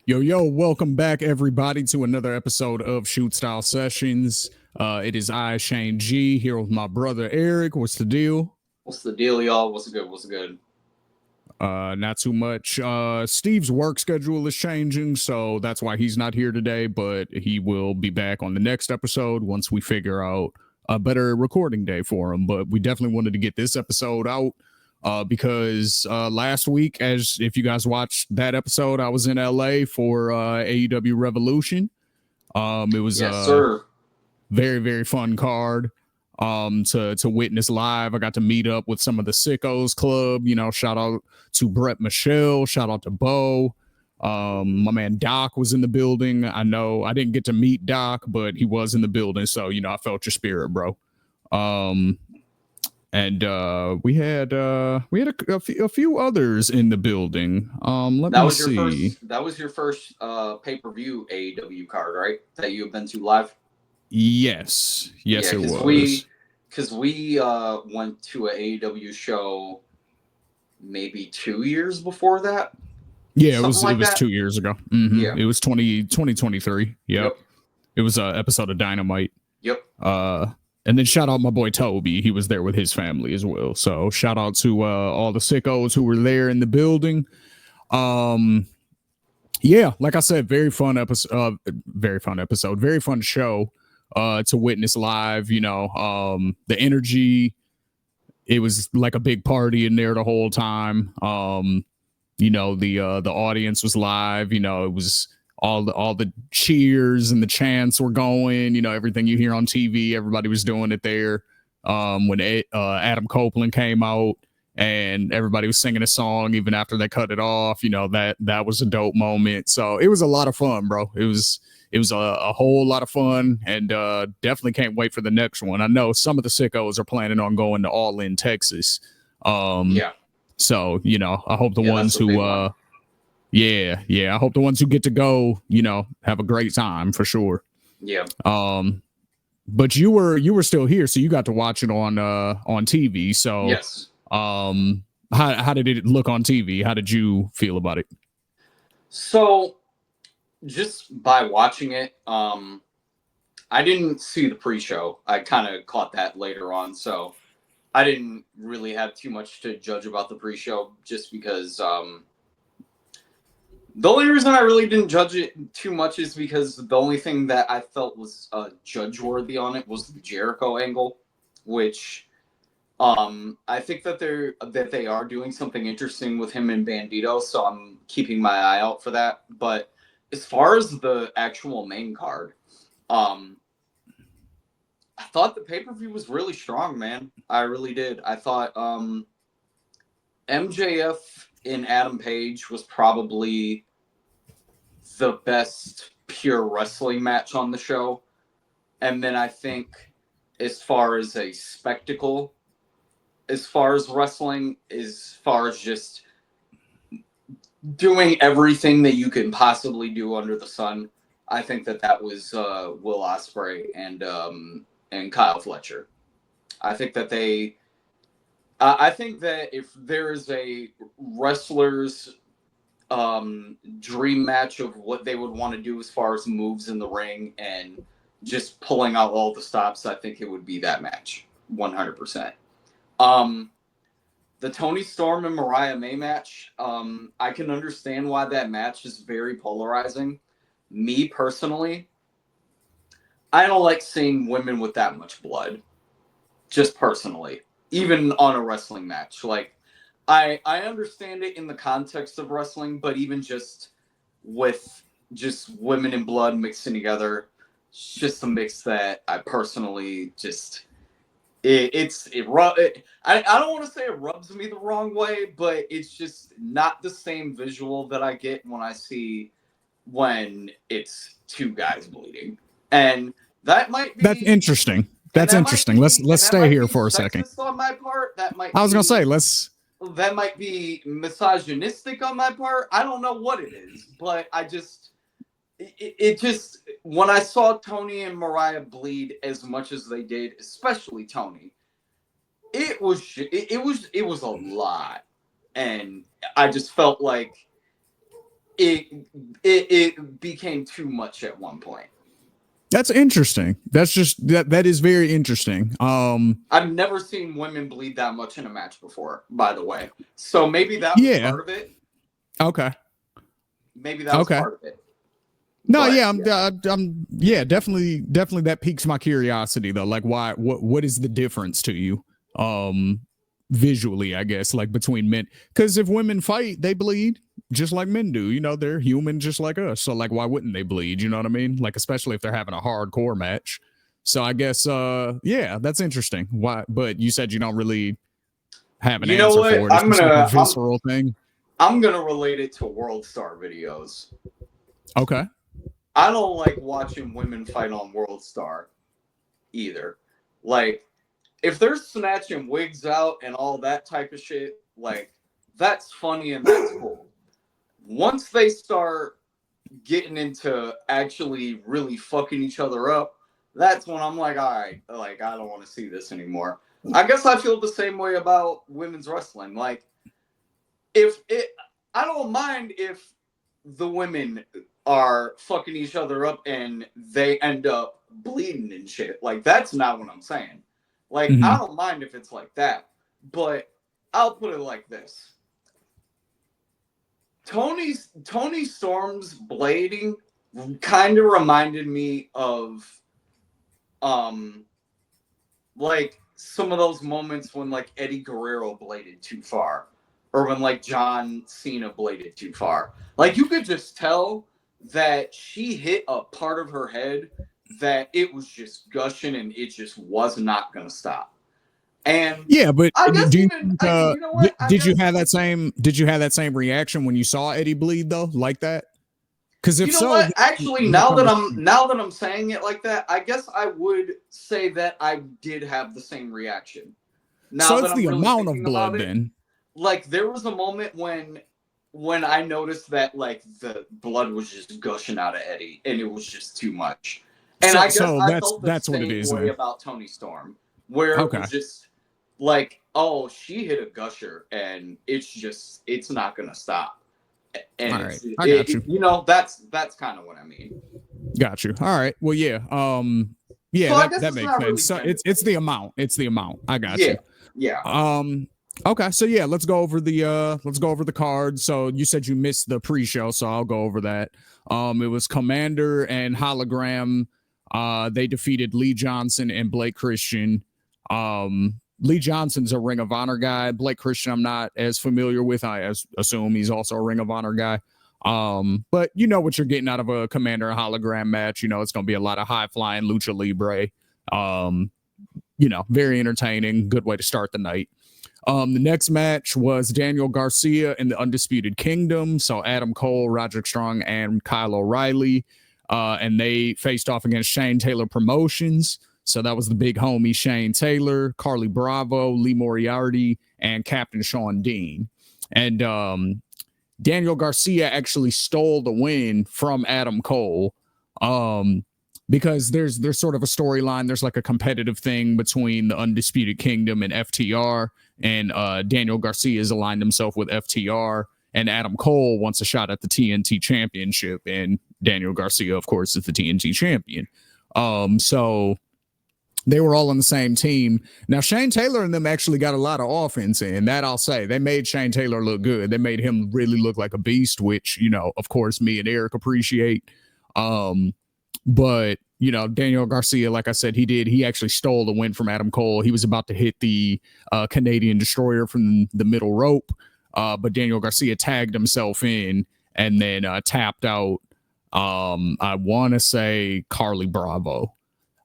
Yo, welcome back, everybody, to another episode of Shoot Style Sessions. It is I, Shane G, here with my brother Eric. What's the deal? What's the deal, y'all? What's good? What's good? Not too much. Steve's work schedule is changing, so that's why he's not here today, but he will be back on the next episode once we figure out a better recording day for him. But we definitely wanted to get this episode out because last week, as if you guys watched that episode, I was in LA for AEW Revolution. It was yes, sir. Very, very fun card to witness live. I got to meet up with some of the Sickos Club. You know, shout out to Brett Michelle, shout out to Bo. My man Doc was in the building. I know I didn't get to meet Doc, but he was in the building, so you know I felt your spirit, bro. And we had a few others in the building. Let that me was see. Your first, that was your first pay-per-view AEW card, right? That you've been to live. Yes, yeah, it was. Because we went to an AEW show maybe 2 years before that. Yeah, it was 2 years ago. Mm-hmm. Yeah. It was 2023. Yep. It was an episode of Dynamite. Yep. And then shout out my boy Toby. He was there with his family as well. So shout out to all the sickos who were there in the building. Yeah, like I said, very fun episode, very fun show to witness live. You know, the energy, it was like a big party in there the whole time. You know, the audience was live. You know, it was all the cheers and the chants were going. You know, everything you hear on TV, everybody was doing it there. When Adam Copeland came out and everybody was singing a song even after they cut it off, you know, that was a dope moment. So it was a lot of fun, bro. It was a whole lot of fun, and definitely can't wait for the next one. I know some of the sickos are planning on going to All In Texas. Yeah. So, you know, I hope the ones who I hope the ones who get to go, you know, have a great time for sure. Yeah. But you were still here, so you got to watch it on TV. So yes. How did it look on TV? How did you feel about it? So just by watching it, I didn't see the pre-show. I kind of caught that later on, so I didn't really have too much to judge about the pre-show, just because the only reason I really didn't judge it too much is because the only thing that I felt was judge-worthy on it was the Jericho angle, which I think that they are doing something interesting with him and Bandito, so I'm keeping my eye out for that. But as far as the actual main card, I thought the pay-per-view was really strong, man. I really did. I thought MJF and Adam Page was probably the best pure wrestling match on the show. And then I think as far as a spectacle, as far as wrestling, as far as just doing everything that you can possibly do under the sun, I think that was Will Ospreay and Kyle Fletcher. I think that if there is a wrestler's dream match of what they would want to do as far as moves in the ring and just pulling out all the stops, I think it would be that match, 100%. The Toni Storm and Mariah May match, I can understand why that match is very polarizing. Me personally, I don't like seeing women with that much blood. Just personally, even on a wrestling match. Like, I understand it in the context of wrestling, but even just with just women and blood mixing together, it's just a mix that I personally just I don't want to say it rubs me the wrong way, but it's just not the same visual that I get when it's two guys bleeding. And that might be That's interesting. That's interesting. Let's stay here for a second. On my part, I was gonna say that might be misogynistic on my part. I don't know what it is, but it just when I saw Toni and Mariah bleed as much as they did, especially Toni, it was a lot, and I just felt like it it became too much at one point. That's interesting. That's just that is very interesting. I've never seen women bleed that much in a match before, by the way. So maybe that was yeah. part of it. Okay. Maybe that was part of it. No, But, yeah, yeah, definitely that piques my curiosity though. Like, why? What is the difference to you, visually? I guess like between men, because if women fight, they bleed just like men do. You know, they're human just like us. So like, why wouldn't they bleed? You know what I mean? Like, especially if they're having a hardcore match. So I guess, yeah, that's interesting. Why? But you said you don't really have an answer for it. It's just like a visceral thing. I'm gonna relate it to World Star videos. Okay. I don't like watching women fight on World Star either. Like, if they're snatching wigs out and all that type of shit, like, that's funny and that's cool. Once they start getting into actually really fucking each other up, that's when I'm like, all right, like, I don't want to see this anymore. I guess I feel the same way about women's wrestling. Like, I don't mind if the women are fucking each other up and they end up bleeding and shit. Like, that's not what I'm saying. Like, I don't mind if it's like that, but I'll put it like this. Tony Storm's blading kind of reminded me of like some of those moments when like Eddie Guerrero bladed too far, or when like John Cena bladed too far. Like, you could just tell that she hit a part of her head that it was just gushing and it just was not going to stop. And yeah, but I guess you know what? Did you have that same reaction when you saw Eddie bleed though, like that? Because if so, what? Actually, now that I'm saying it like that, I guess I would say that I did have the same reaction. Now so that it's I'm the really amount of blood it, then. Like, there was a moment when I noticed that like the blood was just gushing out of Eddie and it was just too much. And I guess I felt the same what it is way then. About Tony Storm, where it was just like, oh, she hit a gusher and it's not gonna stop. And all right, I got you. You know, that's kind of what I mean. Got you. All right. Well, yeah. Yeah, so that makes sense. Really so it's the amount. It's the amount. I got you. Yeah. Okay, so yeah, let's go over the card. So you said you missed the pre-show, so I'll go over that. It was Commander and Hologram. They defeated Lee Johnson and Blake Christian. Lee Johnson's a Ring of Honor guy. Blake Christian, I'm not as familiar with. I assume he's also a Ring of Honor guy. But you know what you're getting out of a Commander and Hologram match. You know, it's going to be a lot of high flying lucha libre. You know, very entertaining. Good way to start the night. The next match was Daniel Garcia and the Undisputed Kingdom. So Adam Cole, Roderick Strong, and Kyle O'Reilly. And they faced off against Shane Taylor Promotions. So that was the big homie Shane Taylor, Carly Bravo, Lee Moriarty, and Captain Sean Dean. And Daniel Garcia actually stole the win from Adam Cole. Because there's sort of a storyline. There's like a competitive thing between the Undisputed Kingdom and FTR. And Daniel Garcia has aligned himself with FTR. And Adam Cole wants a shot at the TNT Championship. And Daniel Garcia, of course, is the TNT champion. So they were all on the same team. Now, Shane Taylor and them actually got a lot of offense in. That I'll say. They made Shane Taylor look good. They made him really look like a beast, which, you know, of course, me and Eric appreciate. But, you know, Daniel Garcia, like I said, he actually stole the win from Adam Cole. He was about to hit the Canadian Destroyer from the middle rope. But Daniel Garcia tagged himself in and then tapped out, I want to say, Carly Bravo.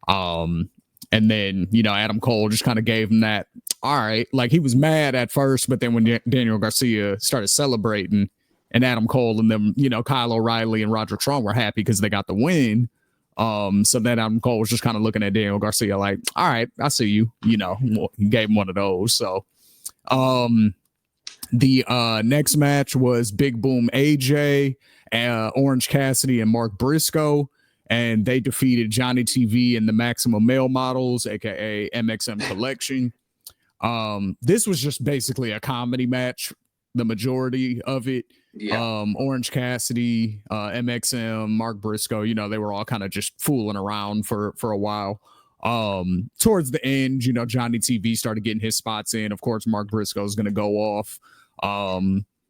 And then, you know, Adam Cole just kind of gave him that, all right, like he was mad at first, but then when Daniel Garcia started celebrating and Adam Cole and them, you know, Kyle O'Reilly and Roderick Strong were happy because they got the win. So then Adam Cole was just kind of looking at Daniel Garcia like, all right, I see you, you know, he gave him one of those. So, the next match was Big Boom AJ, Orange Cassidy, and Mark Briscoe. And they defeated Johnny TV and the Maximum Male Models, aka MXM Collection. This was just basically a comedy match, the majority of it. Yeah. Orange Cassidy, MXM, Mark Briscoe, they were all kind of just fooling around for a while. Towards the end, Johnny TV started getting his spots in. Of course, Mark Briscoe is going to go off.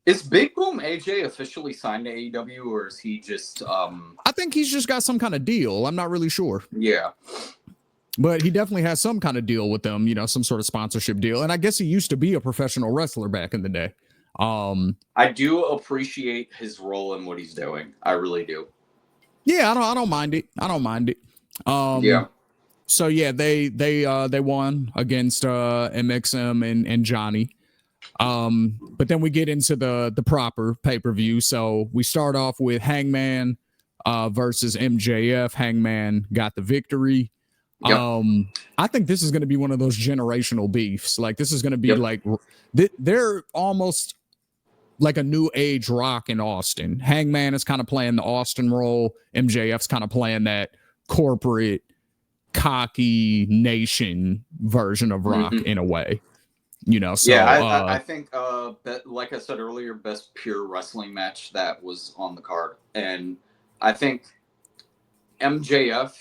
Is Big Boom AJ officially signed to AEW, or is he just I think he's just got some kind of deal. I'm not really sure. Yeah. But he definitely has some kind of deal with them, some sort of sponsorship deal. And I guess he used to be a professional wrestler back in the day. I do appreciate his role in what he's doing. I really do. Yeah, I don't mind it. I don't mind it. Yeah. So yeah, they won against MXM and Johnny. But then we get into the proper pay-per-view. So we start off with Hangman versus MJF. Hangman got the victory. Yep. I think this is going to be one of those generational beefs. Like this is going to be like they're almost like a new age Rock in Austin. Hangman is kind of playing the Austin role. MJF's kind of playing that corporate, cocky nation version of Rock in a way. So yeah, I think like I said earlier, best pure wrestling match that was on the card. And I think MJF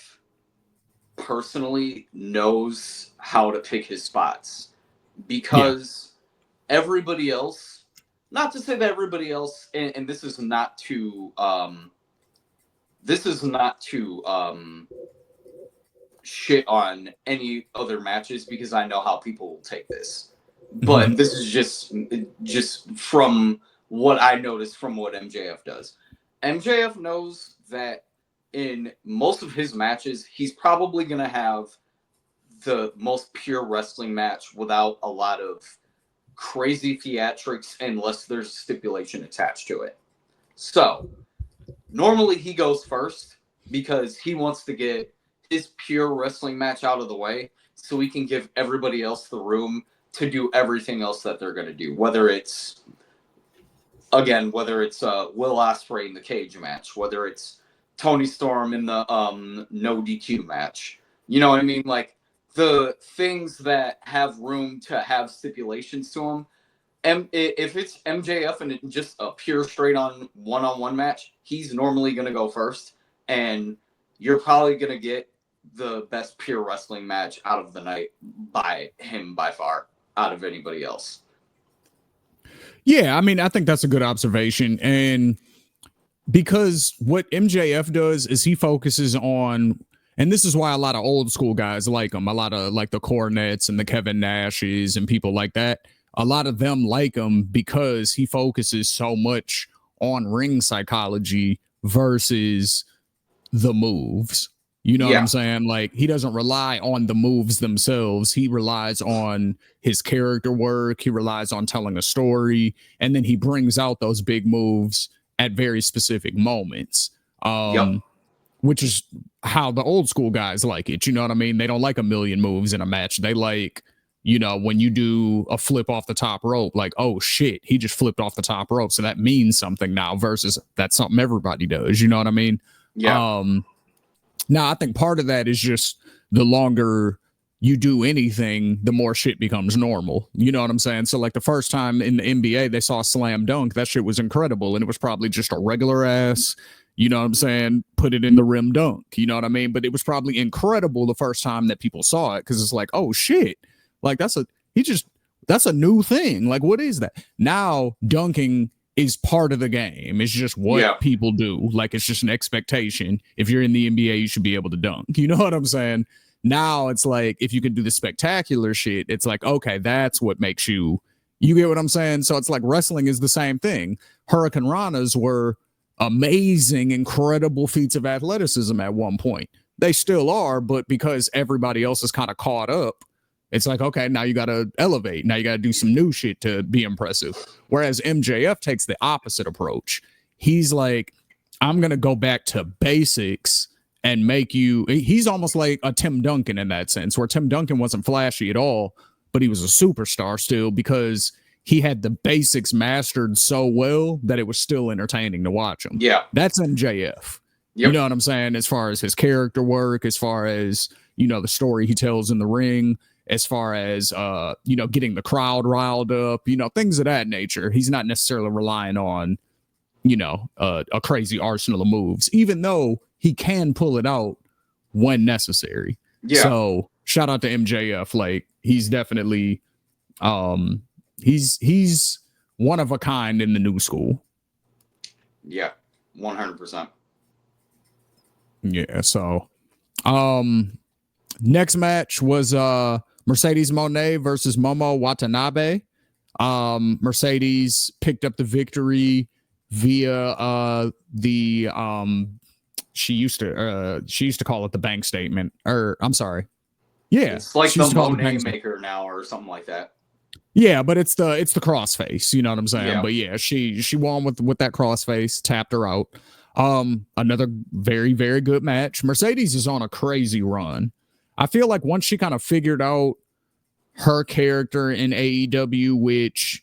personally knows how to pick his spots, because everybody else, not to say that everybody else, and this is not to shit on any other matches, because I know how people will take this, but this is just from what I noticed from what MJF does. MJF knows that in most of his matches, he's probably going to have the most pure wrestling match without a lot of crazy theatrics, unless there's a stipulation attached to it. So normally he goes first because he wants to get his pure wrestling match out of the way so he can give everybody else the room to do everything else that they're going to do. Whether it's Will Ospreay in the cage match, whether it's Tony Storm in the no DQ match. You know what I mean? Like the things that have room to have stipulations to them. And if it's MJF and it's just a pure straight on one-on-one match, he's normally going to go first. And you're probably going to get the best pure wrestling match out of the night by him by far, out of anybody else. Yeah, I mean, I think that's a good observation. And because what MJF does is he focuses on, and this is why a lot of old school guys like him, a lot of like the Cornettes and the Kevin Nashes and people like that, a lot of them like him because he focuses so much on ring psychology versus the moves. You know what I'm saying? Like he doesn't rely on the moves themselves. He relies on his character work. He relies on telling a story. And then he brings out those big moves at very specific moments, which is how the old school guys like it. You know what I mean? They don't like a million moves in a match. They like, when you do a flip off the top rope, like, oh shit, he just flipped off the top rope. So that means something now versus that's something everybody does. You know what I mean? Yeah. Now, I think part of that is just the longer you do anything, the more shit becomes normal. You know what I'm saying? So like the first time in the NBA, they saw a slam dunk. That shit was incredible. And it was probably just a regular ass, you know what I'm saying, put it in the rim dunk. You know what I mean? But it was probably incredible the first time that people saw it, because it's like, oh shit, like that's a new thing. Like, what is that? Now dunking is part of the game. It's just what people do. Like, it's just an expectation. If you're in the NBA, you should be able to dunk. You know what I'm saying? Now it's like, if you can do the spectacular shit, it's like, okay, that's what makes you get what I'm saying? So it's like wrestling is the same thing. Hurricane Ranas were amazing, incredible feats of athleticism at one point. They still are, but because everybody else is kind of caught up, it's like, okay, now you got to elevate. Now you got to do some new shit to be impressive. Whereas MJF takes the opposite approach. He's like, I'm going to go back to basics and make you. He's almost like a Tim Duncan in that sense, where Tim Duncan wasn't flashy at all, but he was a superstar still because he had the basics mastered so well that it was still entertaining to watch him. Yeah. That's MJF. Yep. You know what I'm saying? As far as his character work, as far as, the story he tells in the ring, as far as, getting the crowd riled up, things of that nature. He's not necessarily relying on, a crazy arsenal of moves, even though he can pull it out when necessary. Yeah. So shout out to MJF. Like, he's definitely he's one of a kind in the new school. Yeah, 100%. Yeah. So next match was Mercedes Moné versus Momo Watanabe. Mercedes picked up the victory via the she used to call it the bank statement, or I'm sorry. Yeah. It's like the Monet maker now or something like that. Yeah, but it's the crossface, you know what I'm saying? Yeah. But yeah, she won with that crossface, tapped her out. Another very, very good match. Mercedes is on a crazy run. I feel like once she kind of figured out her character in AEW, which,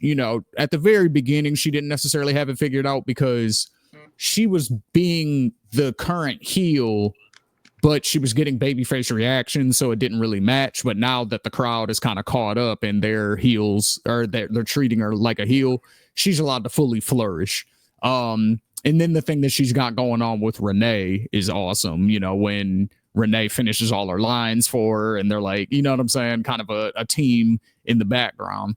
at the very beginning, she didn't necessarily have it figured out because she was being the current heel, but she was getting babyface reactions, so it didn't really match. But now that the crowd is kind of caught up and their heels, or they're treating her like a heel, she's allowed to fully flourish. And then the thing that she's got going on with Renee is awesome. When Renee finishes all her lines for her, and they're like, you know what I'm saying, kind of a team in the background,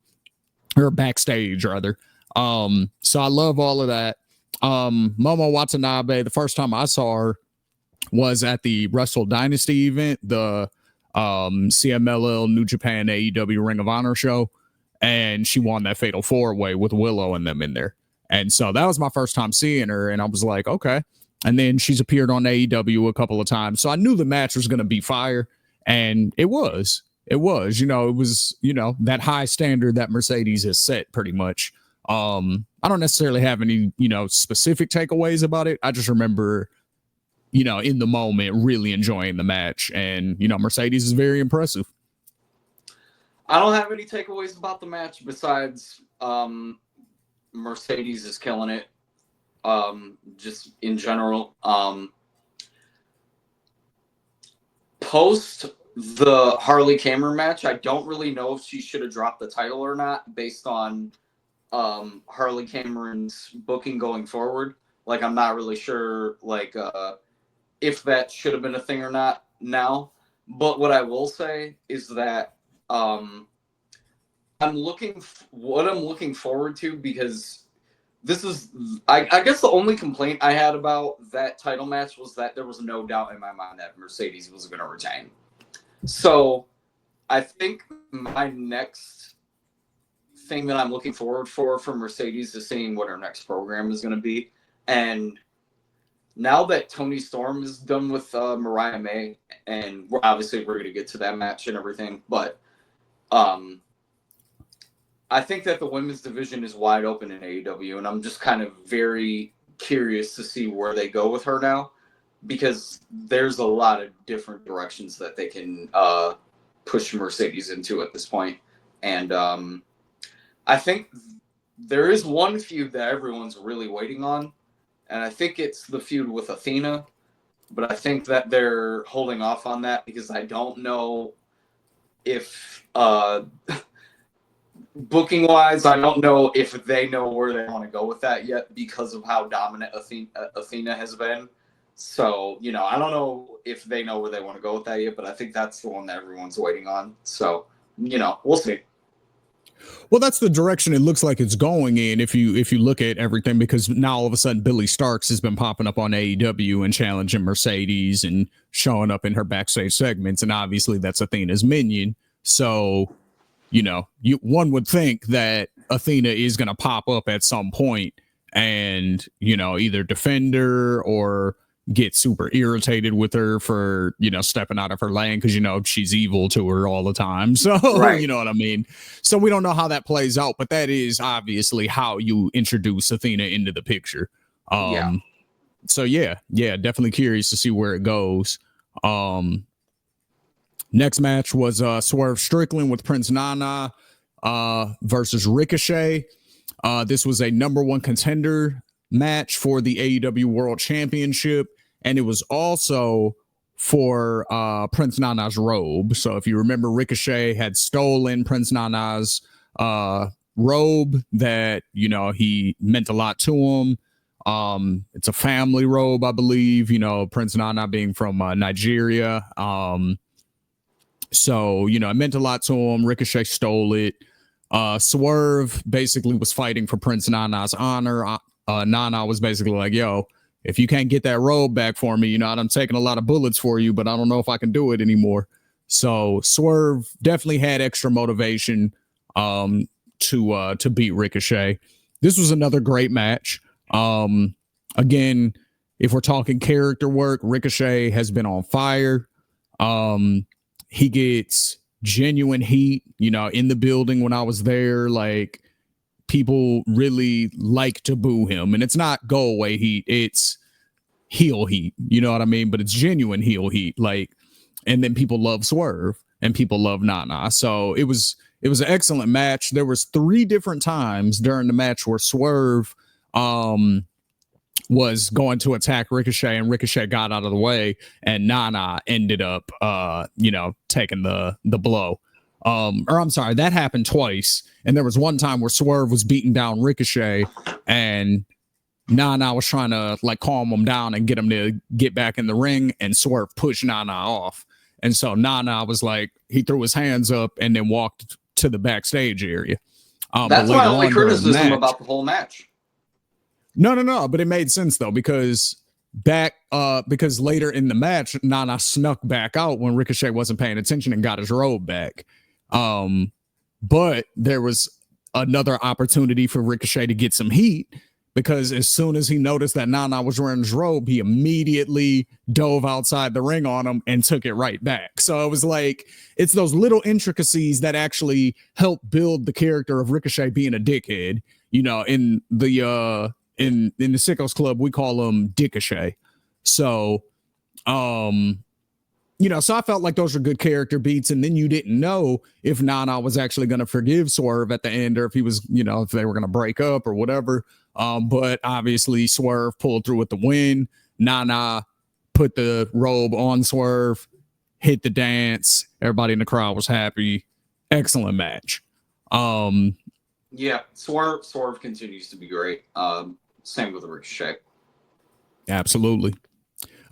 or backstage rather. So I love all of that. Momo Watanabe, the first time I saw her was at the Wrestle Dynasty event, the CMLL New Japan AEW Ring of Honor show, and she won that Fatal 4-Way with Willow and them in there. And so that was my first time seeing her, and I was like, okay. And then she's appeared on AEW a couple of times, so I knew the match was going to be fire, and it was. It was, that high standard that Mercedes has set pretty much. I don't necessarily have any, specific takeaways about it. I just remember, in the moment, really enjoying the match, and Mercedes is very impressive. I don't have any takeaways about the match besides Mercedes is killing it. Just in general, post the Harley Cameron match, I don't really know if she should have dropped the title or not based on Harley Cameron's booking going forward. Like, I'm not really sure, if that should have been a thing or not now. But what I will say is that I'm looking forward to, because this is, I guess the only complaint I had about that title match was that there was no doubt in my mind that Mercedes was going to retain. So I think my next thing that I'm looking forward for Mercedes is seeing what her next program is going to be. And now that Toni Storm is done with Mariah May, and we're going to get to that match and everything, but I think that the women's division is wide open in AEW, and I'm just kind of very curious to see where they go with her now, because there's a lot of different directions that they can push Mercedes into at this point. And I think there is one feud that everyone's really waiting on, and I think it's the feud with Athena, but I think that they're holding off on that because I don't know if booking wise, I don't know if they know where they want to go with that yet because of how dominant Athena has been. So, I don't know if they know where they want to go with that yet, but I think that's the one that everyone's waiting on. So, we'll see. Well, that's the direction it looks like it's going in if you look at everything, because now all of a sudden Billy Starks has been popping up on AEW and challenging Mercedes and showing up in her backstage segments, and obviously that's Athena's minion. So, one would think that Athena is going to pop up at some point and, either defend her or get super irritated with her for, stepping out of her lane because, she's evil to her all the time. So, right. You know what I mean? So we don't know how that plays out, but that is obviously how you introduce Athena into the picture. Yeah. So, yeah, definitely curious to see where it goes. Next match was Swerve Strickland with Prince Nana versus Ricochet. This was a number one contender match for the AEW World Championship, and it was also for Prince Nana's robe. So if you remember, Ricochet had stolen Prince Nana's robe that, he meant a lot to him. It's a family robe, I believe, you know, Prince Nana being from Nigeria. So, you know, it meant a lot to him. Ricochet stole it. Swerve basically was fighting for Prince Nana's honor. Nana was basically like, yo, if you can't get that robe back for me, you know, I'm taking a lot of bullets for you, but I don't know if I can do it anymore. So Swerve definitely had extra motivation to beat Ricochet. This was another great match. Again, if we're talking character work, Ricochet has been on fire. He gets genuine heat, you know, in the building when I was there. Like, people really like to boo him, and it's not go away heat, it's heel heat, you know what I mean? But it's genuine heel heat. Like, and then people love Swerve and people love Nana. So it was an excellent match. There was 3 different times during the match where Swerve was going to attack Ricochet, and Ricochet got out of the way, and Nana ended up you know, taking the blow. Or I'm sorry, that happened twice. And there was one time where Swerve was beating down Ricochet, and Nana was trying to like calm him down and get him to get back in the ring, and Swerve pushed Nana off. And so Nana was like, he threw his hands up and then walked to the backstage area. That's my only criticism about the whole match. No, but it made sense though, because because later in the match, Nana snuck back out when Ricochet wasn't paying attention and got his robe back. But there was another opportunity for Ricochet to get some heat, because as soon as he noticed that Nana was wearing his robe, he immediately dove outside the ring on him and took it right back. So it was like, it's those little intricacies that actually help build the character of Ricochet being a dickhead. You know, in the Sickos Club, we call him Dickochet. So, you know, so I felt like those were good character beats. And then you didn't know if Nana was actually going to forgive Swerve at the end, or if he was, you know, if they were going to break up or whatever. But obviously Swerve pulled through with the win. Nana put the robe on Swerve, hit the dance. Everybody in the crowd was happy. Excellent match. Yeah, Swerve continues to be great. Same with Ricochet. Absolutely.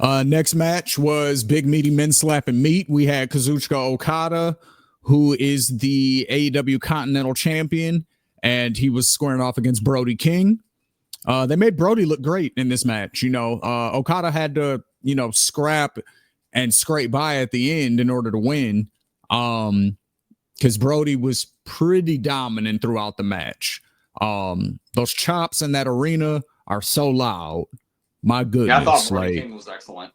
Next match was Big Meaty Men Slapping Meat. We had Kazuchika Okada, who is the AEW Continental Champion, and he was squaring off against Brody King. They made Brody look great in this match. You know, Okada had to, you know, scrap and scrape by at the end in order to win. Because Brody was pretty dominant throughout the match. Those chops in that arena are so loud. My goodness. Yeah, I thought Brody King was excellent.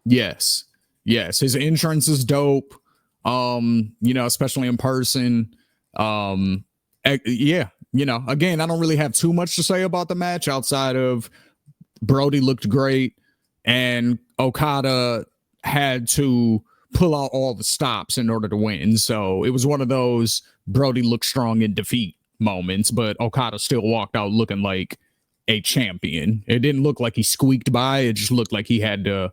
Yes. His entrance is dope. You know, especially in person. Yeah. You know, again, I don't really have too much to say about the match outside of Brody looked great, and Okada had to pull out all the stops in order to win. So it was one of those Brody looked strong in defeat moments, but Okada still walked out looking like a champion. It didn't look like he squeaked by. It just looked like he had to,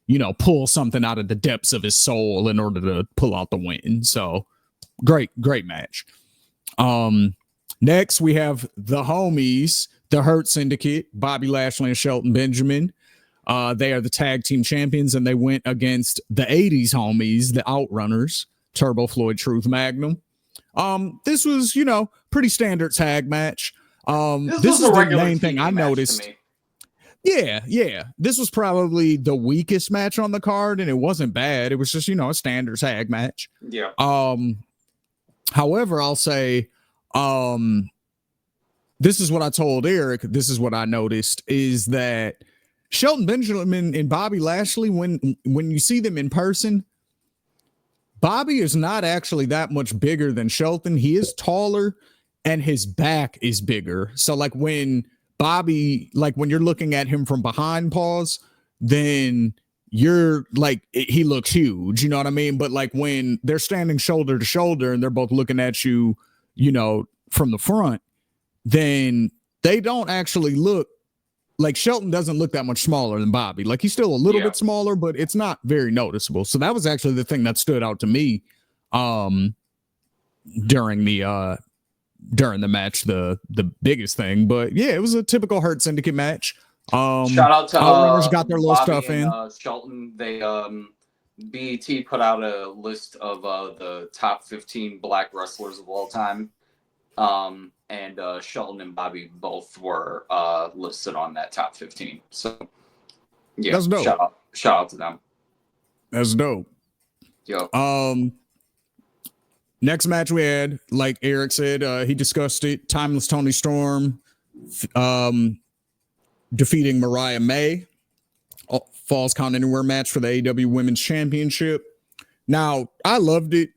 you know, pull something out of the depths of his soul in order to pull out the win. So great match. Next we have the homies, the Hurt Syndicate, Bobby Lashley and Shelton Benjamin. They are the tag team champions, and they went against the 80s homies, the Outrunners, Turbo, Floyd, Truth, Magnum. This was, you know, pretty standard tag match. This is the main thing I noticed. Yeah. This was probably the weakest match on the card, and it wasn't bad. It was just, you know, a standard tag match. Yeah. However, I'll say, this is what I told Eric. This is what I noticed is that Shelton Benjamin and Bobby Lashley, when you see them in person, Bobby is not actually that much bigger than Shelton. He is taller, and his back is bigger. So like when Bobby, like when you're looking at him from behind, pause, then you're like, he looks huge, you know what I mean? But like when they're standing shoulder to shoulder and they're both looking at you, you know, from the front, then they don't actually look like Shelton doesn't look that much smaller than Bobby. Like he's still a little bit smaller, but it's not very noticeable. So that was actually the thing that stood out to me during the during the match the biggest thing. But yeah, it was a typical Hurt Syndicate match. Shout out to Outrunners got their little Bobby stuff and in. Shelton. They BET put out a list of the top 15 black wrestlers of all time. And Shelton and Bobby both were listed on that top 15. So yeah, that's dope. Shout out to them. That's dope. Yo. Next match we had, like Eric said, he discussed it. Timeless Tony Storm defeating Mariah May. Falls Count Anywhere match for the AEW Women's Championship. Now, I loved it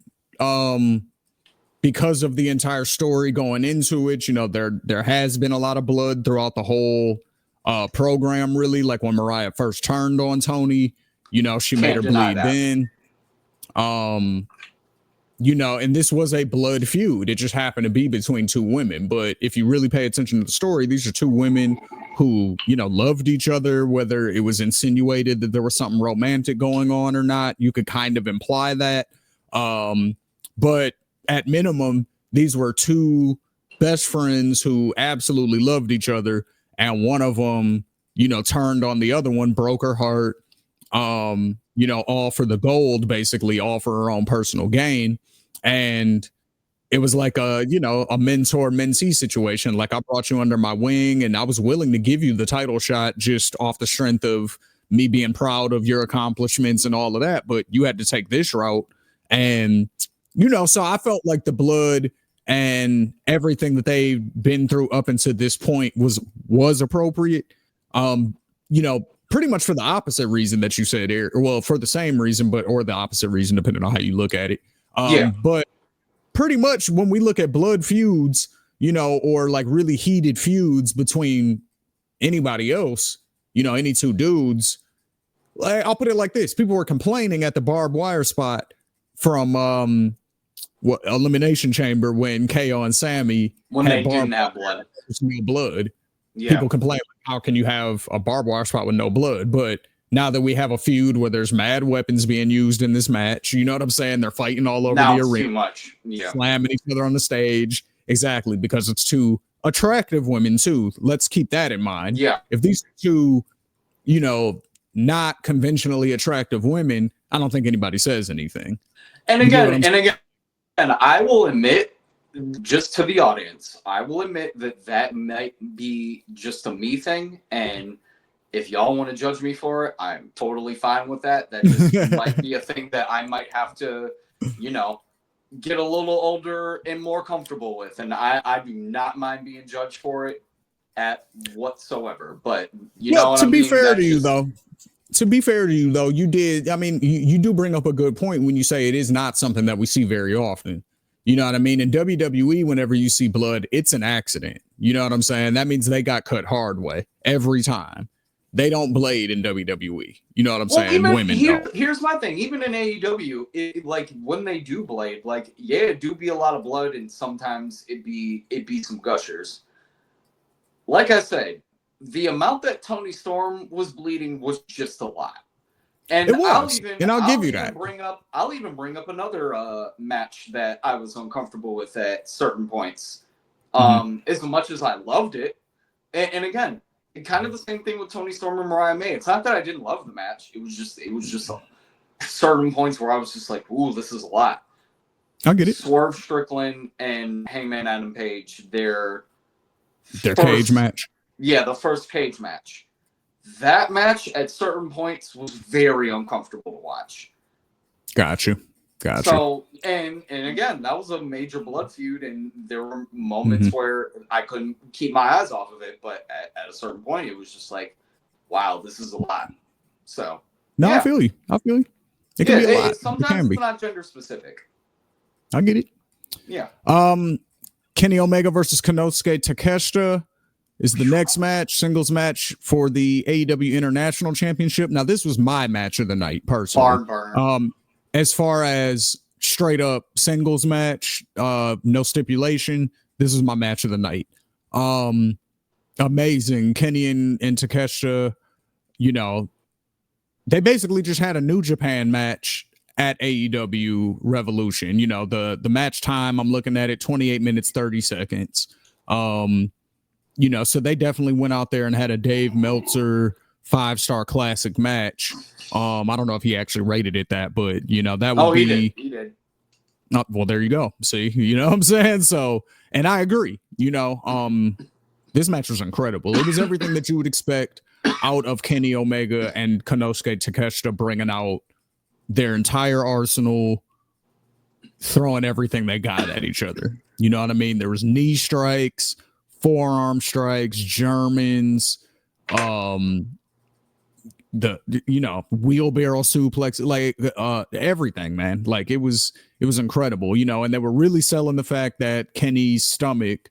because of the entire story going into it. You know, there has been a lot of blood throughout the whole program, really. Like when Mariah first turned on Tony, you know, she made her bleed then. You know, and this was a blood feud. It just happened to be between two women. But if you really pay attention to the story, these are two women who, you know, loved each other, whether it was insinuated that there was something romantic going on or not. You could kind of imply that. But at minimum, these were two best friends who absolutely loved each other. And one of them, you know, turned on the other one, broke her heart. You know, all for the gold, basically, all for her own personal gain. And it was like a, you know, a mentor-mentee situation. Like, I brought you under my wing and I was willing to give you the title shot just off the strength of me being proud of your accomplishments and all of that. But you had to take this route. And, you know, so I felt like the blood and everything that they've been through up until this point was appropriate. You know, pretty much for the opposite reason that you said, Eric. Well, for the same reason, or the opposite reason, depending on how you look at it. But pretty much when we look at blood feuds, you know, or like really heated feuds between anybody else, you know, any two dudes, like, I'll put it like this. People were complaining at the barbed wire spot from Elimination Chamber when KO and Sammy didn't have blood. No blood. Yeah. People complain, how can you have a barbed wire spot with no blood? But now that we have a feud where there's mad weapons being used in this match, you know what I'm saying? They're fighting all over the arena. Too much. Yeah. Slamming each other on the stage. Exactly, because it's two attractive women too. Let's keep that in mind. Yeah. If these two, you know, not conventionally attractive women, I don't think anybody says anything. And again, I will admit, just to the audience, I will admit that might be just a me thing, and if y'all want to judge me for it, I'm totally fine with that. That just might be a thing that I might have to, you know, get a little older and more comfortable with. And I do not mind being judged for it at whatsoever. But you know what I mean? To be fair to you though, you did. I mean, you do bring up a good point when you say it is not something that we see very often. You know what I mean? In WWE, whenever you see blood, it's an accident. You know what I'm saying? That means they got cut hard way every time. They don't blade in WWE. You know what I'm saying? Women don't. Here's my thing. Even in AEW, like when they do blade, like, yeah, it do be a lot of blood, and sometimes it be some gushers. Like I said, the amount that Tony Storm was bleeding was just a lot. And it was, I'll give you that. I'll even bring up another match that I was uncomfortable with at certain points. As much as I loved it, and again, kind of the same thing with Tony Storm and Mariah May. It's not that I didn't love the match. It was just certain points where I was just like, ooh, this is a lot. I get it. Swerve Strickland and Hangman Adam Page, their cage match. Yeah, the first cage match. That match at certain points was very uncomfortable to watch. Got you. So, and again, that was a major blood feud, and there were moments where I couldn't keep my eyes off of it, but at a certain point, it was just like, wow, this is a lot. So, no, yeah. I feel you. It can be a lot. Sometimes it's not gender specific. I get it. Yeah. Kenny Omega versus Konosuke Takeshita is the next match, singles match for the AEW International Championship. Now, this was my match of the night, personally. Barn burner. As far as straight up singles match, no stipulation, this is my match of the night. Amazing. Kenny and Takeshita, you know, they basically just had a New Japan match at AEW Revolution. You know, the match time, I'm looking at it, 28 minutes, 30 seconds. You know, so they definitely went out there and had a Dave Meltzer 5-star classic match. I don't know if he actually rated it that, but you know, that would be. He did. Well, there you go. See, you know what I'm saying? So, and I agree. You know, this match was incredible. It was everything that you would expect out of Kenny Omega and Konosuke Takeshita, bringing out their entire arsenal, throwing everything they got at each other. You know what I mean? There was knee strikes, forearm strikes, Germans, the you know, wheelbarrow suplex, like everything, man. Like it was incredible, you know, and they were really selling the fact that Kenny's stomach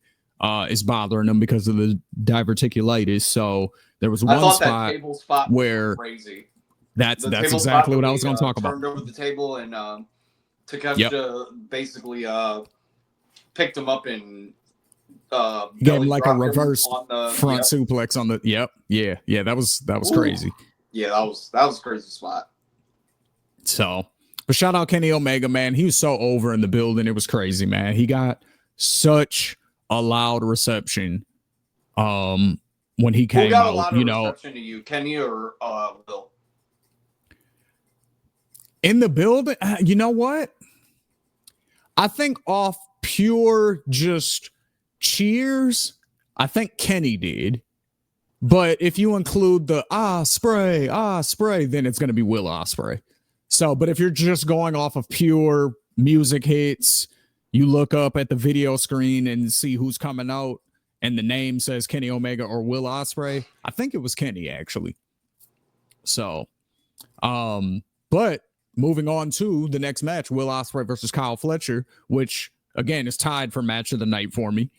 is bothering him because of the diverticulitis. So there was one spot, that table spot where crazy. That's exactly what I was going to talk about. Turned over the table and Takeshita basically picked him up and gave him like a reverse front suplex on the. Yeah. That was crazy. Yeah, that was a crazy spot. So, but shout out Kenny Omega, man. He was so over in the building. It was crazy, man. He got such a loud reception. When he came got out, a lot of reception to you, Kenny or Will? In the building, you know what? I think off pure just cheers, I think Kenny did. But if you include the spray, then it's going to be Will Ospreay. So, but if you're just going off of pure music hits, you look up at the video screen and see who's coming out, and the name says Kenny Omega or Will Ospreay. I think it was Kenny, actually. So, but moving on to the next match, Will Ospreay versus Kyle Fletcher, which again is tied for match of the night for me.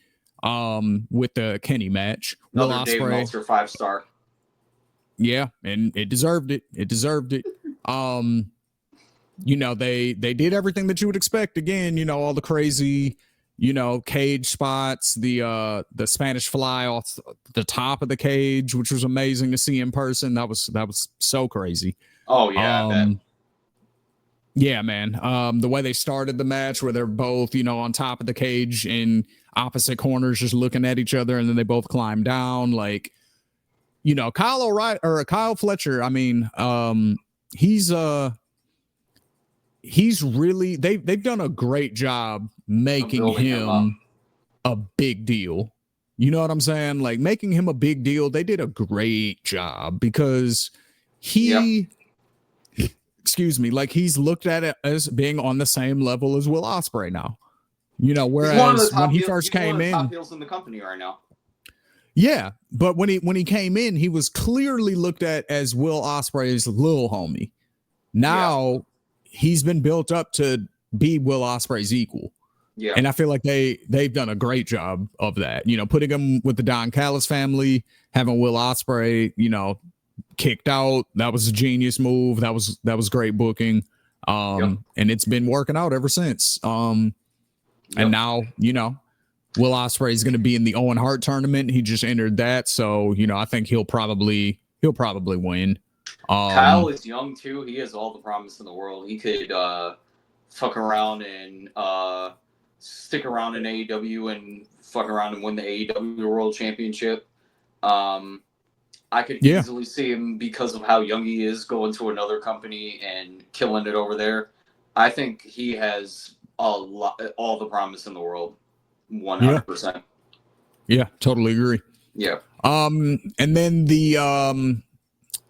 With the Kenny match. Another Dave Meltzer 5-star. Yeah, and it deserved it. You know, they did everything that you would expect. Again, you know, all the crazy, you know, cage spots, the Spanish fly off the top of the cage, which was amazing to see in person. That was so crazy. Oh yeah. Yeah, man. The way they started the match, where they're both, you know, on top of the cage in opposite corners, just looking at each other, and then they both climb down. Like, you know, Kyle Fletcher. I mean, he's really they've done a great job making him a big deal. You know what I'm saying? Like making him a big deal. They did a great job because he. Yep. Excuse me, like he's looked at it as being on the same level as Will Ospreay now. You know, whereas when he first came in, top heels in the company right now. Yeah, but when he came in, he was clearly looked at as Will Ospreay's little homie. Now he's been built up to be Will Ospreay's equal. Yeah, and I feel like they've done a great job of that. You know, putting him with the Don Callis family, having Will Ospreay, you know, kicked out. That was a genius move. That was great booking. And it's been working out ever since. And now, you know, Will Ospreay is going to be in the Owen Hart tournament. He just entered that. So, you know, I think he'll probably win. Kyle is young too. He has all the promise in the world. He could fuck around and stick around in AEW and fuck around and win the AEW World Championship. I could easily see him, because of how young he is, going to another company and killing it over there. I think he has all the promise in the world. 100%. Yeah, totally agree. Yeah. And then the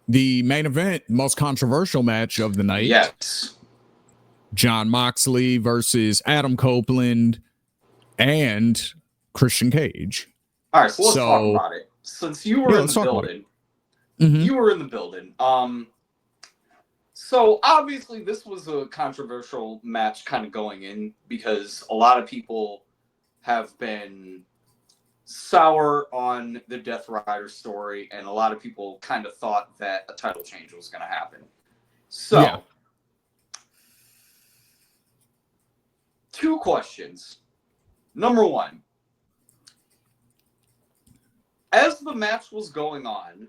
main event, most controversial match of the night. Yes. Jon Moxley versus Adam Copeland and Christian Cage. All right, so let's talk about it. Since you were in the building, you were in the building. So obviously this was a controversial match kind of going in, because a lot of people have been sour on the Death Rider story, and a lot of people kind of thought that a title change was going to happen. So, two questions. Number one, as the match was going on,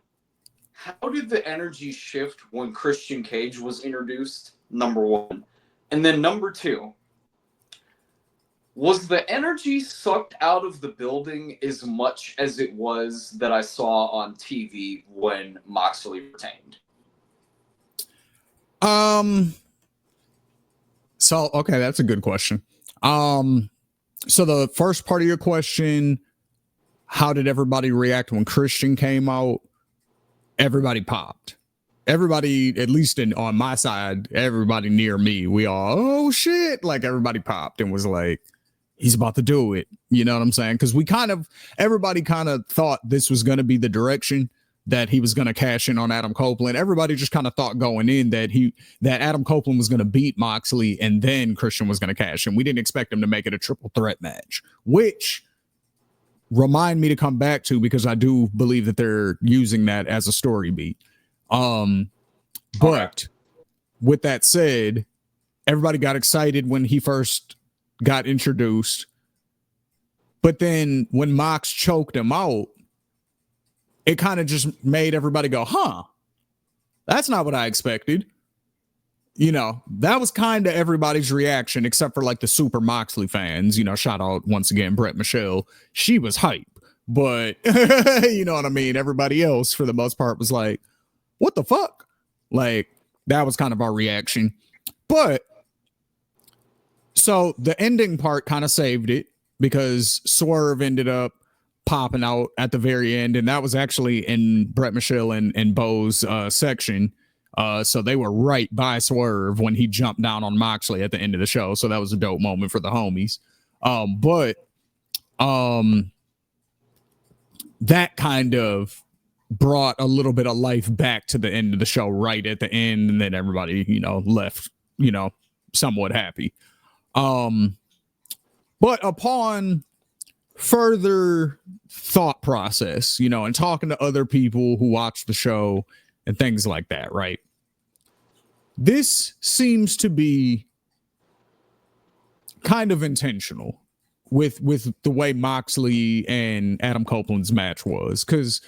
how did the energy shift when Christian Cage was introduced? Number one. And then number 2, was the energy sucked out of the building as much as it was that I saw on TV when Moxley retained? So okay, that's a good question. So the first part of your question, how did everybody react when Christian came out? Everybody popped. Everybody, at least on my side, everybody near me, we all, oh shit, like everybody popped and was like, he's about to do it. You know what I'm saying? Because everybody kind of thought this was going to be the direction that he was going to cash in on Adam Copeland. Everybody just kind of thought going in that Adam Copeland was going to beat Moxley and then Christian was going to cash in. We didn't expect him to make it a triple threat match, which remind me to come back to, because I do believe that they're using that as a story beat. But with that said, everybody got excited when he first got introduced. But then when Mox choked him out, it kind of just made everybody go, huh, that's not what I expected. You know, that was kind of everybody's reaction, except for like the super Moxley fans. You know, shout out once again, Brett Michelle. She was hype. But you know what I mean? Everybody else, for the most part, was like, what the fuck? Like, that was kind of our reaction. But so the ending part kind of saved it, because Swerve ended up popping out at the very end. And that was actually in Brett Michelle and Bo's section. So they were right by Swerve when he jumped down on Moxley at the end of the show. So that was a dope moment for the homies. But that kind of brought a little bit of life back to the end of the show right at the end, and then everybody, you know, left, you know, somewhat happy. But upon further thought process, you know, and talking to other people who watch the show and things like that, right? This seems to be kind of intentional with the way Moxley and Adam Copeland's match was, because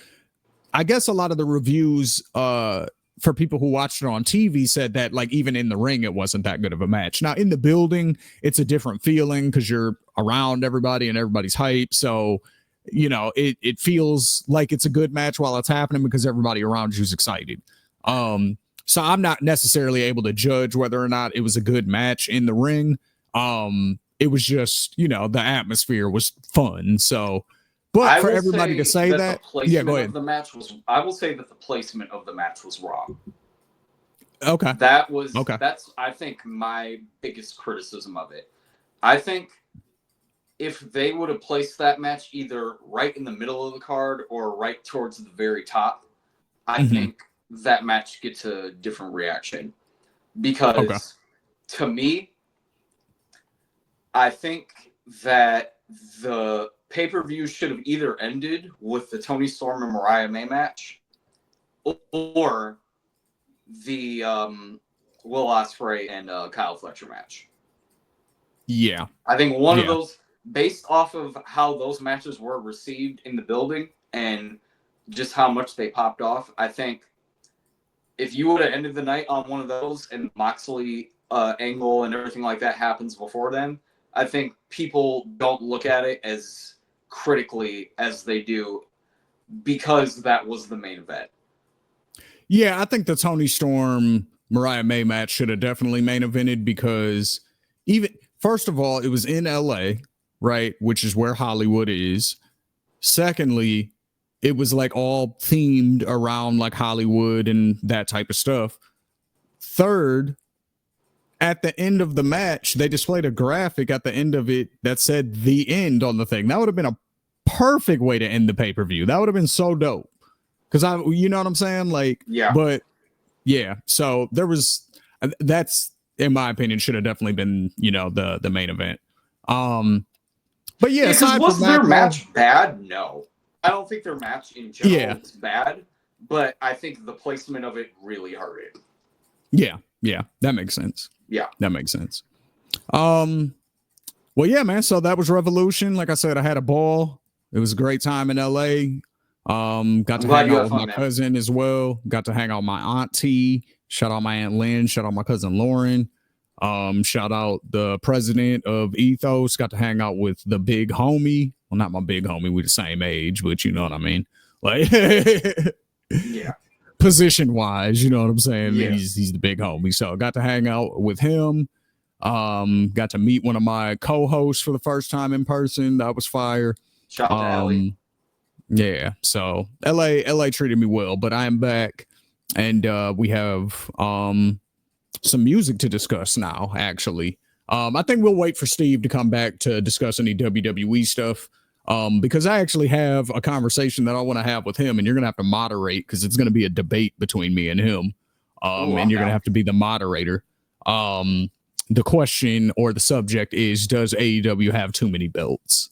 I guess a lot of the reviews for people who watched it on TV said that, like, even in the ring, it wasn't that good of a match. Now, in the building, it's a different feeling because you're around everybody and everybody's hype. So, you know, it feels like it's a good match while it's happening because everybody around you is excited. So I'm not necessarily able to judge whether or not it was a good match in the ring. It was just, you know, the atmosphere was fun. So, but for everybody to say that, yeah, go ahead. I will say that the placement of the match was wrong. Okay. That's, I think, my biggest criticism of it. I think if they would have placed that match either right in the middle of the card or right towards the very top, I think that match gets a different reaction. Because to me, I think that the pay-per-view should have either ended with the Toni Storm and Mariah May match or the Will Ospreay and Kyle Fletcher match. Yeah. I think one of those, based off of how those matches were received in the building and just how much they popped off, I think if you would have ended the night on one of those and Moxley angle and everything like that happens before then, I think people don't look at it as critically as they do because that was the main event. Yeah, I think the Toni Storm Mariah May match should have definitely main evented, because even, first of all, it was in LA, right? Which is where Hollywood is. Secondly, it was like all themed around like Hollywood and that type of stuff. Third, at the end of the match, they displayed a graphic at the end of it that said "the end" on the thing. That would have been a perfect way to end the pay-per-view. That would have been so dope. Because you know what I'm saying? Like, yeah. But yeah, so there was, that's, in my opinion, should have definitely been, you know, the main event. But yeah, because was their match bad? No. I don't think their match in general is bad, but I think the placement of it really hurt it. Yeah, that makes sense. Yeah, that makes sense. Well, yeah, man. So that was Revolution. Like I said, I had a ball. It was a great time in LA. Got to hang out with my cousin as well. Got to hang out with my auntie. Shout out my Aunt Lynn. Shout out my cousin Lauren. Shout out the president of Ethos. Got to hang out with the big homie. Well, not my big homie. We're the same age, but you know what I mean. Like, Yeah. Position wise, you know what I'm saying. Yeah. He's the big homie. So got to hang out with him. Got to meet one of my co-hosts for the first time in person. That was fire. Shout out to Ellie. Yeah. So LA treated me well, but I am back, and we have some music to discuss now. Actually, I think we'll wait for Steve to come back to discuss any WWE stuff. Because I actually have a conversation that I want to have with him, and you're gonna have to moderate because it's gonna be a debate between me and him. And you're gonna have to be the moderator. The question or the subject is, does AEW have too many belts?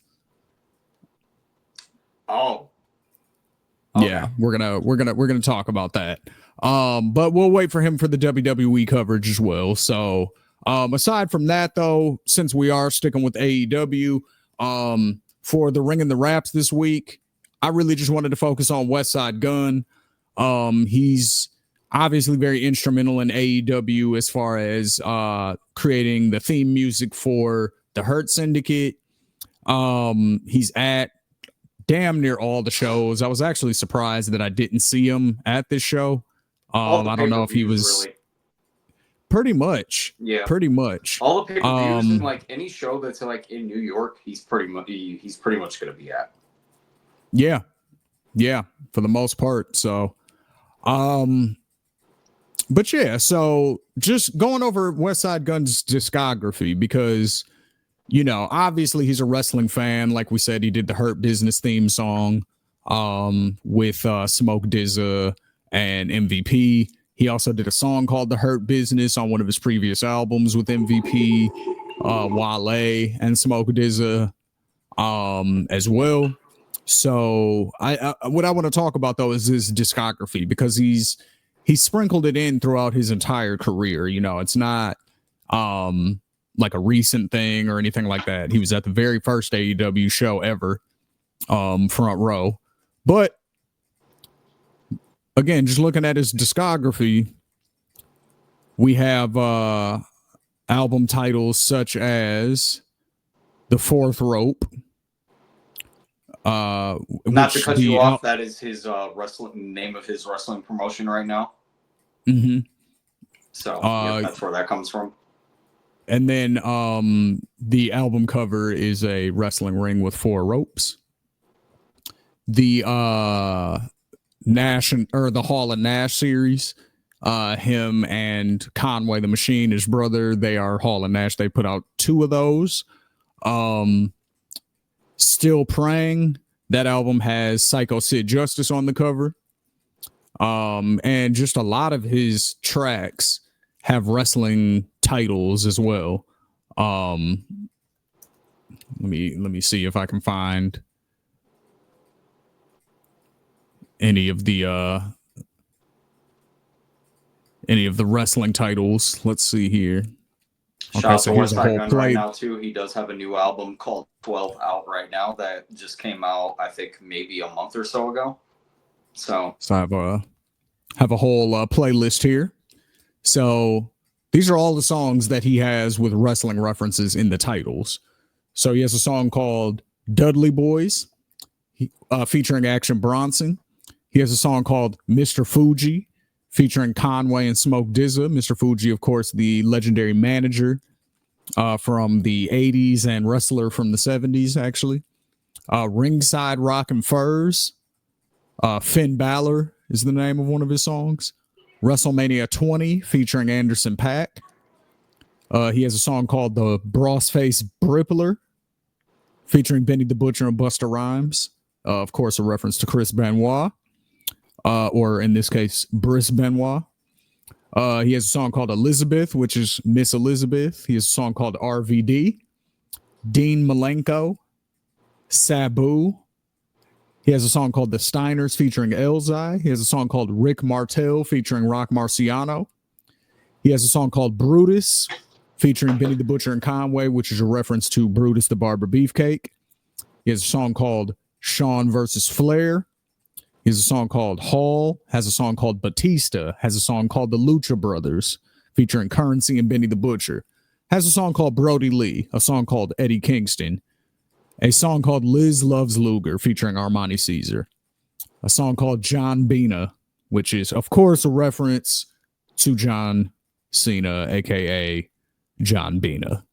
Oh. Okay. Yeah, we're gonna talk about that. But we'll wait for him for the WWE coverage as well. So aside from that, though, since we are sticking with AEW, for the Ring and the Raps this week, I really just wanted to focus on Westside Gunn. He's obviously very instrumental in AEW as far as creating the theme music for the Hurt Syndicate. He's at damn near all the shows. I was actually surprised that I didn't see him at this show. I don't know if he was really. Pretty much. All the pay-per-views and like any show that's like in New York, he's pretty much going to be at. Yeah, for the most part. So, but yeah, so just going over Westside Gunn's discography because, you know, obviously he's a wrestling fan. Like we said, he did the Hurt Business theme song with Smoke DZA and MVP. He also did a song called The Hurt Business on one of his previous albums with MVP, Wale, and Smoke DZA as well. So what I want to talk about, though, is his discography because he's sprinkled it in throughout his entire career. You know, it's not like a recent thing or anything like that. He was at the very first AEW show ever, front row. But again, just looking at his discography, we have album titles such as The Fourth Rope. Not to cut you off, that is his name of his wrestling promotion right now. Mm-hmm. So that's where that comes from. And then the album cover is a wrestling ring with 4 ropes. The Nash or the Hall of Nash series, him and Conway the Machine, his brother, they are Hall of Nash. They put out 2 of those. Still Praying, that album has Psycho Sid Justice on the cover. And just a lot of his tracks have wrestling titles as well. Let me see if I can find any of the wrestling titles. Let's see here. Okay, so here's a whole play right now too. He does have a new album called 12 out right now that just came out, I think maybe a month or so ago. So I have a whole playlist here. So these are all the songs that he has with wrestling references in the titles. So he has a song called Dudley Boys, featuring Action Bronson. He has a song called Mr. Fuji, featuring Conway and Smoke DZA. Mr. Fuji, of course, the legendary manager from the 80s and wrestler from the 70s, actually. Ringside Rockin' Furs. Finn Balor is the name of one of his songs. WrestleMania 20, featuring Anderson .Paak. He has a song called The Brossface Brippler, featuring Benny the Butcher and Busta Rhymes. Of course, a reference to Chris Benoit. Or in this case, Brice Benoit. He has a song called Elizabeth, which is Miss Elizabeth. He has a song called RVD. Dean Malenko. Sabu. He has a song called The Steiners featuring Elzai. He has a song called Rick Martel featuring Rock Marciano. He has a song called Brutus featuring Benny the Butcher and Conway, which is a reference to Brutus the Barber Beefcake. He has a song called Shawn versus Flair. He has a song called Hall, has a song called Batista, has a song called The Lucha Brothers, featuring Currency and Benny the Butcher. has a song called Brody Lee, a song called Eddie Kingston, a song called Liz Loves Luger featuring Armani Caesar, a song called John Bina, which is, of course, a reference to John Cena, aka John Bina.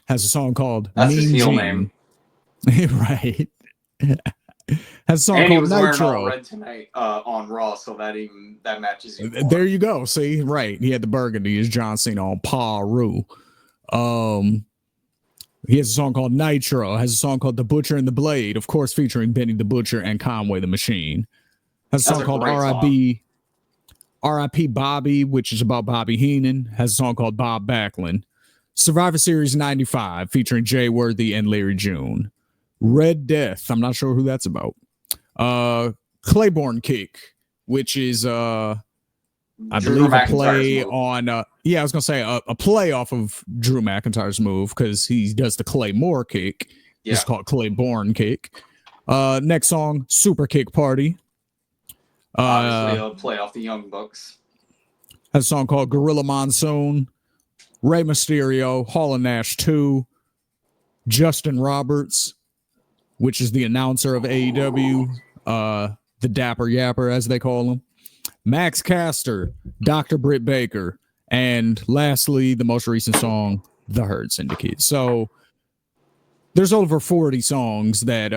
Has a song called That's his Mean heel Gene. name. Right. Has a song And he called was wearing all Nitro. red tonight on Raw, so that matches even more. There you go. See, right. He had the burgundy as John Cena on Paru. He has a song called Nitro. Has a song called The Butcher and the Blade, of course, featuring Benny the Butcher and Conway the Machine. Has a song called R.I.P. Bobby, which is about Bobby Heenan. Has a song called Bob Backlund. Survivor Series 95, featuring Jay Worthy and Larry June. Red Death, I'm not sure who that's about. Claiborne Kick, which is I believe a play on I was gonna say a play off of Drew McIntyre's move, because he does the Claymore Kick. Yeah. It's called Claiborne Kick. Next song, Super Kick Party. Obviously a play off the Young Bucks. Has a song called Gorilla Monsoon. Rey Mysterio, Hall and Nash 2, Justin Roberts, which is the announcer of AEW, the Dapper Yapper, as they call him, Max Caster, Dr. Britt Baker, and lastly, the most recent song, The Hurt Syndicate. So there's over 40 songs that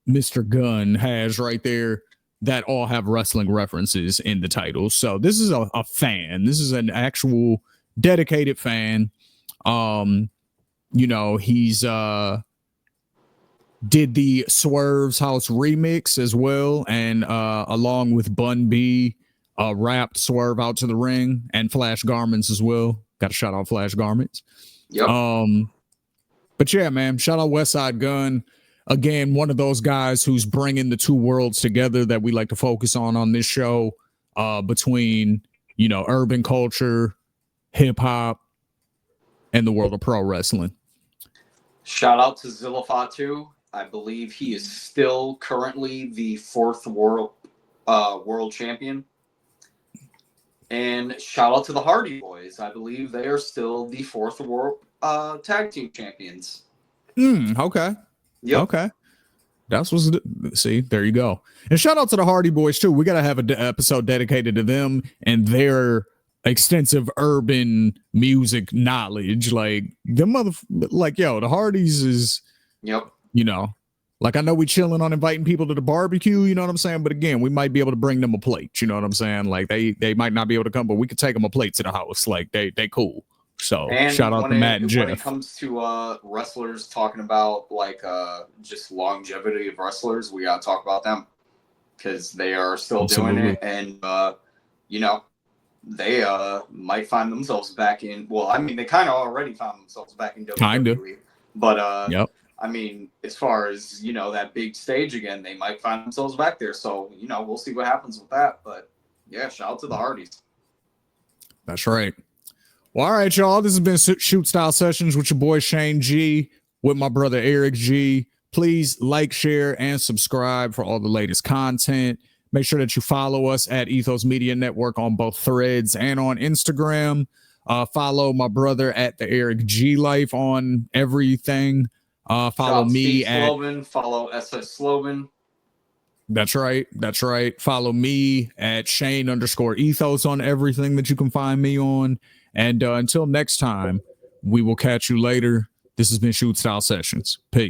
Mr. Gunn has right there that all have wrestling references in the titles. So this is a fan. This is an actual dedicated fan. He's did the Swerve's House remix as well, and along with Bun B, rapped Swerve out to the ring, and Flash Garments as well. Got to shout out Flash Garments. Yep. But yeah, man, shout out Westside Gunn. Again, one of those guys who's bringing the two worlds together that we like to focus on this show, between, urban culture, hip hop, and the world of pro wrestling. Shout out to Zillafatu. I believe he is still currently the 4th world champion. And shout out to the Hardy Boys. I believe they are still the 4th world tag team champions. Okay. Yep. Okay. That's what's see, there you go. And shout out to the Hardy Boys too. We got to have an episode dedicated to them and their extensive urban music knowledge. Like the the Hardys is, yep. Like I know we chilling on inviting people to the barbecue, you know what I'm saying? But again, we might be able to bring them a plate, you know what I'm saying? Like they might not be able to come, but we could take them a plate to the house. Like they cool. So and shout out to Matt and Jeff. When it comes to wrestlers talking about just longevity of wrestlers, we gotta talk about them because they are still doing it, and they might find themselves back in. Well, I mean, they kind of already found themselves back in WWE. Kinda. But yep. I mean, as far as that big stage again, they might find themselves back there. So we'll see what happens with that. But yeah, shout out to the Hardys. That's right. Well, all right, y'all. This has been Shoot Style Sessions with your boy Shane G, with my brother Eric G. Please like, share, and subscribe for all the latest content. Make sure that you follow us at Ethos Media Network on both Threads and on Instagram. Follow my brother at the Eric G Life on everything. Follow me at Sloven, follow SS Sloven. That's right. Follow me at Shane_Ethos on everything that you can find me on. And until next time, we will catch you later. This has been Shoot Style Sessions. Peace.